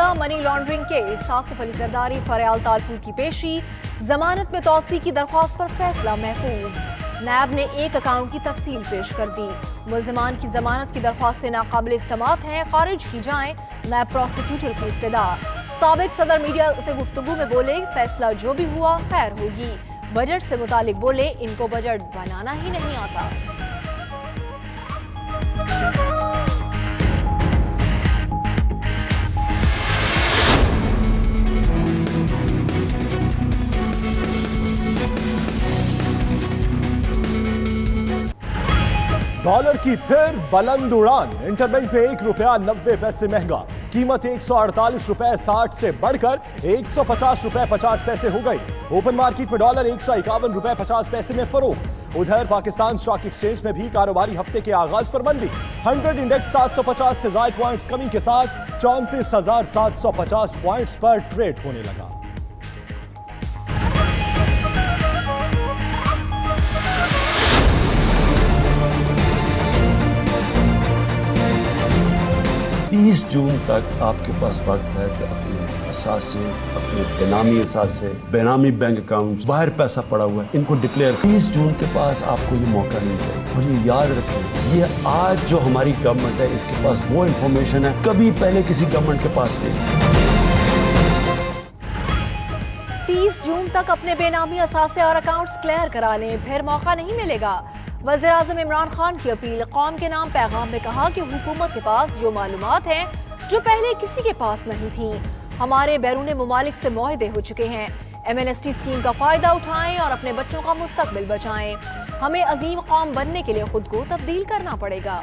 Mega money laundering case, Asif Ali Zardari, Faryal Talpur की पेशी, जमानत में तौसी की दरख्वास्त पर फैसला महफूज। नैब ने एक अकाउंट की तफसील पेश कर दी। मुल्जिमान की जमानत की दरख्वास्तें नाकाबिल इस्तेमाल हैं, खारिज की जाएं। नैब प्रोसिक्यूटर की इस्तदा। साबिक सदर मीडिया से गुफ्तगू में बोले, फैसला जो भी हुआ खैर होगी। बजट से मुतालिक बोले, इनको बजट बनाना ही नहीं आता। डॉलर की फिर बुलंद उड़ान। इंटरबैंक में ₹1.90 महंगा, कीमत ₹148.60 से बढ़कर ₹150.50 हो गई। ओपन मार्केट में डॉलर ₹151.50 में फरोख्त। उधर पाकिस्तान स्टॉक एक्सचेंज में भी कारोबारी हफ्ते के आगाज पर मंदी। 100 इंडेक्स 750 से ज्यादा पॉइंट्स कमी के साथ 34,750 पॉइंट्स पर ट्रेड होने लगा। जून तक आपके पास वक्त है कि अपने असासे, अपने बेनामी असासे, बेनामी बैंक अकाउंट, बाहर पैसा पड़ा हुआ है, इनको डिक्लेयर 30 जून के पास आपको ये मौका नहीं चाहिए। और ये याद रखें, ये आज जो हमारी गवर्नमेंट है इसके पास वो इंफॉर्मेशन है कभी पहले किसी गवर्नमेंट के पास नहीं। 30 जून तक अपने बेनामी असासे और अकाउंट्स क्लियर करा लें, फिर मौका नहीं मिलेगा। वज़ीर-ए-आज़म इमरान खान की अपील। कौम के नाम पैगाम में कहा कि हुकूमत के पास जो मालूमात हैं जो पहले किसी के पास नहीं थी। हमारे बैरून मुमालिक से मुआहदे हो चुके हैं। MNST स्कीम का फायदा उठाएं और अपने बच्चों का मुस्तकबिल बचाएं। हमें अजीम कौम बनने के लिए खुद को तब्दील करना पड़ेगा।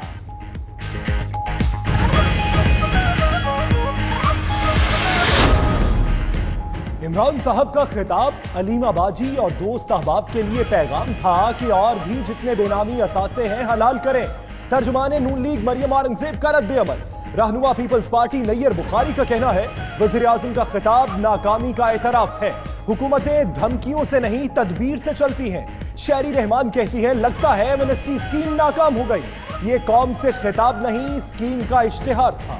इमरान साहब का खिताब अलीमा बाजी और दोस्त अहबाब के लिए पैगाम था कि और भी जितने बेनामी असासे हैं हलाल करें। तर्जुमाने नून लीग मरियम औरंगजेब का रद्द अमल। रहनुमा पीपल्स पार्टी नैयर बुखारी का कहना है, वज़ीर आज़म का खिताब नाकामी का एतराफ है। हुकूमतें धमकियों से नहीं तदबीर से चलती हैं। शहरी रहमान कहती है, लगता है MNST स्कीम नाकाम हो गई। ये कौम से खिताब नहीं, स्कीम का इश्तिहार था।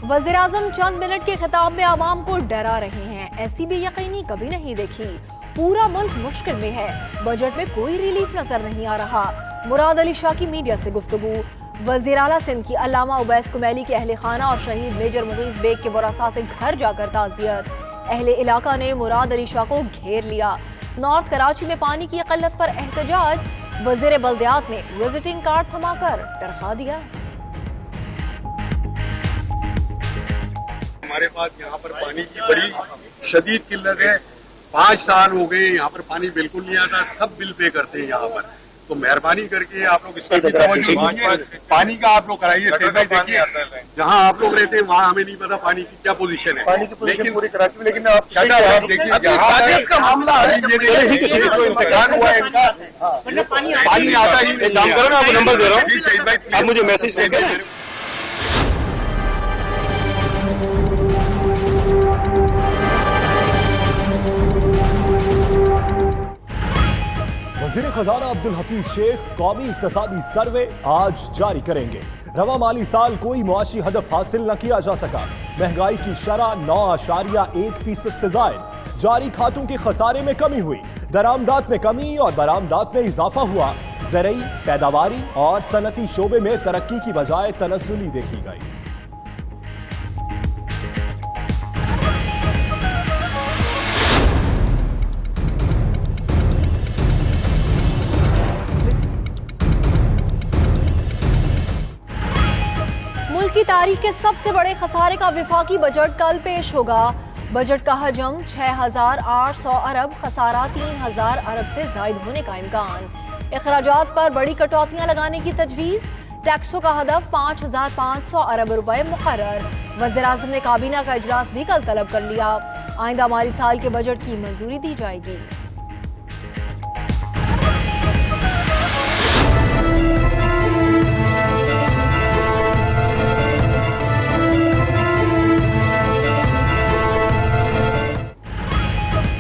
वज़ीर-ए-आज़म चंद मिनट के खिताब में आवाम को डरा रहे हैं। ऐसी बेयकीनी कभी नहीं देखी। पूरा मुल्क मुश्किल में है। बजट में कोई रिलीफ नजर नहीं आ रहा। मुराद अली शाह की मीडिया से गुफ्तगू। वज़ीर आला सिंध की अल्लामा उवैस कुमैली के अहले खाना और शहीद मेजर मुगीस बेग के वरासा से घर जाकर ताज़ियत। अहले इलाका ने मुराद अली शाह को घेर लिया। नॉर्थ कराची में पानी की किल्लत पर एहतजाज। वज़ीर बल्दियात ने विजिटिंग कार्ड थमाकर टरखा दिया। हमारे पास यहाँ पर पानी की बड़ी शदीद किल्लत है। 5 साल हो गए यहाँ पर पानी बिल्कुल नहीं आता। सब बिल पे करते हैं यहाँ पर। तो मेहरबानी करके आप लोग इसका पानी का आप लोग कराइए। देखिए जहाँ आप लोग रहते हैं वहाँ हमें नहीं पता पानी की क्या पोजीशन है। पानी की पोजीशन पूरी कराची में, लेकिन आप देखिए का मामला जो इंतकाल हुआ है इनका पानी आता ही नहीं। काम करो ना, आपको नंबर दे रहा हूँ, आप मुझे मैसेज कर। वज़ीर खजाना अब्दुल हफीज शेख कौमी इक्तिसादी सर्वे आज जारी करेंगे। रवा माली साल कोई मुआशी हदफ हासिल न किया जा सका। महंगाई की शरह 9.1% से जायद। जारी खातों के खसारे में कमी हुई। दरामदात में कमी और बरामदात में इजाफा हुआ। ज़रई, पैदावारी और सनती शोबे में तरक्की की बजाय तनज़्ज़ुली देखी गई। मुल्क की तारीख के सबसे बड़े खसारे का विफाकी बजट कल पेश होगा। बजट का हजम 6,800 अरब, खसारा 3,000 अरब से जायद होने का इम्कान। इखराजात पर बड़ी कटौतियां लगाने की तजवीज। टैक्सों का हदफ 5,500 अरब रुपए मुकर्रर। वज़ीर-ए-आज़म ने काबीना का इजलास भी कल तलब कर लिया। आइंदा माली साल के बजट की मंजूरी दी जाएगी।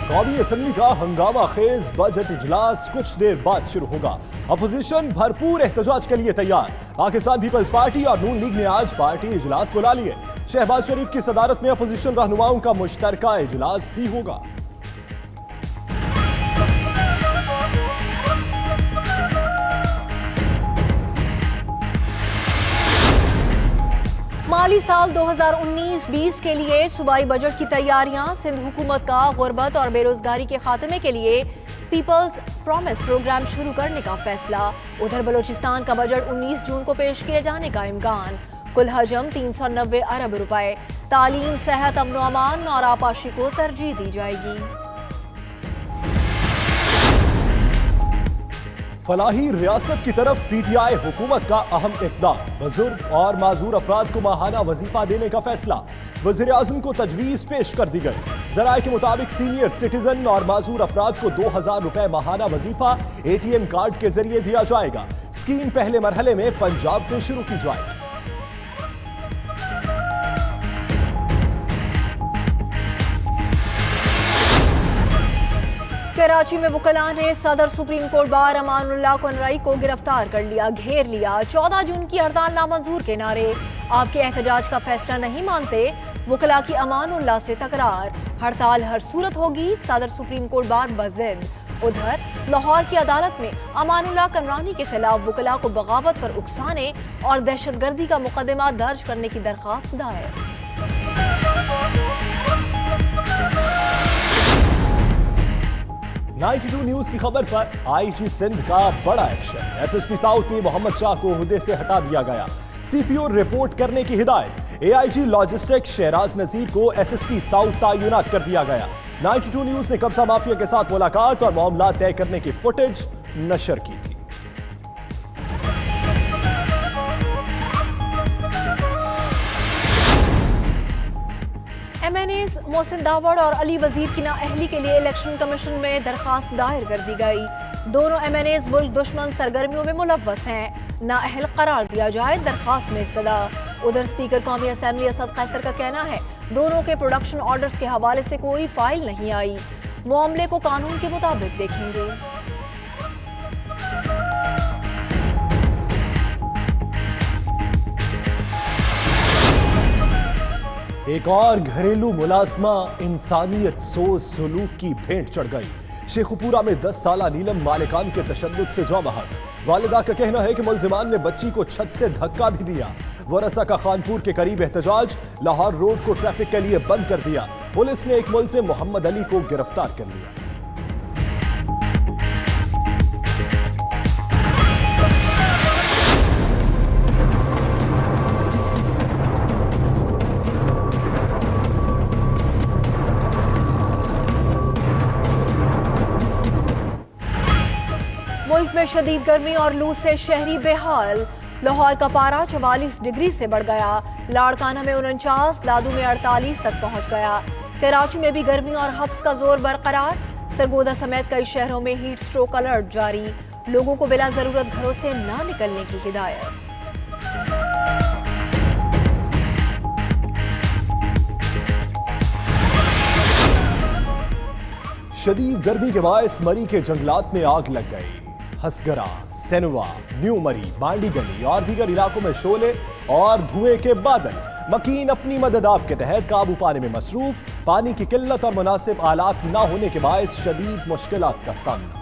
कौमी असम्बली का हंगामा खेज बजट इजलास कुछ देर बाद शुरू होगा। अपोजिशन भरपूर एहतजाज के लिए तैयार। पाकिस्तान पीपल्स पार्टी और नून लीग ने आज पार्टी इजलास बुला लिए। शहबाज शरीफ की सदारत में अपोजिशन रहनुमाओं का मुश्तरका इजलास भी होगा। माली साल 2019-20 के लिए सूबाई बजट की तैयारियां। सिंध हुकूमत का गुर्बत और बेरोजगारी के खात्मे के लिए पीपल्स प्रॉमिस प्रोग्राम शुरू करने का फैसला। उधर बलूचिस्तान का बजट 19 जून को पेश किए जाने का इम्कान। कुल हजम 390 अरब रुपए। तालीम, सेहत, अमन अमान और आपाशी को तरजीह दी जाएगी। फलाही रियासत की तरफ पीटीआई हुकूमत का अहम इक़दाम। बुजुर्ग और माजूर अफराद को माहाना वजीफा देने का फैसला। वज़ीर आज़म को तजवीज़ पेश कर दी गई। ज़राए के मुताबिक सीनियर सिटीजन और माजूर अफराद को 2000 रुपए माहाना वजीफा ATM कार्ड के जरिए दिया जाएगा। स्कीम पहले मरहले में पंजाब में शुरू की जाएगी। कराची में वकला ने सदर सुप्रीम कोर्ट बार अमानुल्लाह कनरई को गिरफ्तार कर लिया, घेर लिया। 14 जून की हड़ताल नामंजूर के नारे। आपके एहतजाज का फैसला नहीं मानते, वकला की अमानुल्लाह से तकरार। हड़ताल हर सूरत होगी, सदर सुप्रीम कोर्ट बार बजिद। उधर लाहौर की अदालत में अमानुल्लाह कनरानी के खिलाफ वकला को बगावत पर उकसाने और दहशतगर्दी का मुकदमा दर्ज करने की दरखास्त दायर। 92 न्यूज की खबर पर आईजी सिंध का बड़ा एक्शन। एसएसपी साउथ में मोहम्मद शाह को ओहदे से हटा दिया गया। सीपीओ रिपोर्ट करने की हिदायत। एआईजी लॉजिस्टिक्स शहराज नजीर को एसएसपी साउथ तैनात कर दिया गया। 92 न्यूज ने कब्जा माफिया के साथ मुलाकात और मामला तय करने की फुटेज नशर की थी। MNAs मोहसिन दावड़ और अली वजीर की नाअहली के लिए इलेक्शन कमीशन में दरखास्त दायर कर दी गई। दोनों MNAs मुल्क दुश्मन सरगर्मियों में मुलव्वस हैं, नाअहल करार दिया जाए, दरखास्त में इस्तदा। उधर स्पीकर कौमी असेंबली असद कैसर का कहना है दोनों के प्रोडक्शन ऑर्डर्स के हवाले से कोई फाइल नहीं आई, मामले को कानून के मुताबिक देखेंगे। एक और घरेलू मुलाजमा इंसानियत सोच सलूक की भेंट चढ़ गई। शेखुपुरा में 10 साला नीलम मालिकान के तशद्दुद से जौ बहक। वालिदा का कहना है कि मुलजिमान ने बच्ची को छत से धक्का भी दिया। वरसा का खानपुर के करीब एहतजाज। लाहौर रोड को ट्रैफिक के लिए बंद कर दिया। पुलिस ने एक मुलजिम मोहम्मद अली को गिरफ्तार कर लिया। मुल्क में शदीद गर्मी और लू से शहरी बेहाल। लाहौर का पारा 44 डिग्री से बढ़ गया। लाड़काना में 49, लादू में 48 तक पहुंच गया। कराची में भी गर्मी और हब्स का जोर बरकरार। सरगोदा समेत कई शहरों में हीट स्ट्रोक अलर्ट जारी। लोगों को बिला जरूरत घरों से ना निकलने की हिदायत। शदीद गर्मी के बायस मरी के जंगलात में आग लग गई। हसगरा, सेनवा, न्यू मरी, बांडी गली और दीगर इलाकों में शोले और धुएं के बादल। मकीन अपनी मदद आपके तहत काबू पाने में मसरूफ। पानी की किल्लत और मुनासिब आलात ना होने के बायस शदीद मुश्किलात का सामना।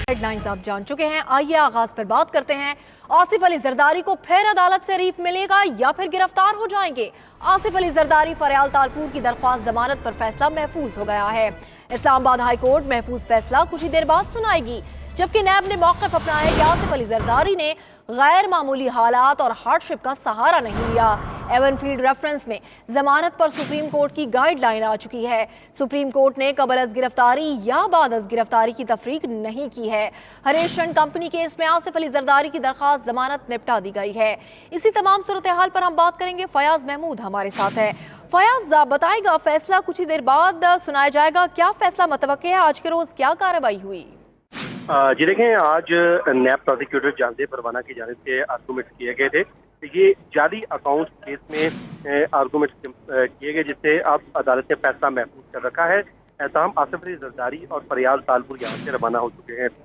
हेडलाइंस आप जान चुके हैं, आइए आगाज पर बात करते हैं। आसिफ अली जरदारी को फिर अदालत से रीफ मिलेगा या फिर गिरफ्तार हो जाएंगे? आसिफ अली जरदारी फरियाल तालपुर की दरख्वास्त जमानत पर फैसला महफूज हो गया है। इस्लामाबाद हाई कोर्ट महफूज फैसला कुछ ही देर बाद सुनाएगी, जबकि नैब ने मौक़िफ़ अपनाया कि आसिफ अली जरदारी ने गैर मामूली हालात और हार्डशिप का सहारा नहीं लिया। एवनफील्ड रेफरेंस में जमानत पर सुप्रीम कोर्ट की गाइडलाइन आ चुकी है। सुप्रीम कोर्ट ने कबल अज गिरफ्तारी या बाद अज गिरफ्तारी की तफरीक नहीं की है। हरीश चंद कंपनी केस में आसिफ अली जरदारी की दरखास्त जमानत निपटा दी गई है। इसी तमाम सूरत हाल पर हम बात करेंगे। फयाज महमूद हमारे साथ है। फयाज बताएगा, फैसला कुछ ही देर बाद सुनाया जाएगा, क्या फैसला मतवक्के है? आज के रोज क्या कार्रवाई हुई? जी देखें, आज नैब प्रोसिक्यूटर जानदेव परवाना की जानिब से आर्गूमेंट किए गए थे। ये जाली अकाउंट केस में आर्गूमेंट किए गए, जिससे अब अदालत ने फैसला महफूज कर रखा है। तमाम आसिफ अली जरदारी और फरियाद तालपुर यहाँ से रवाना हो चुके हैं।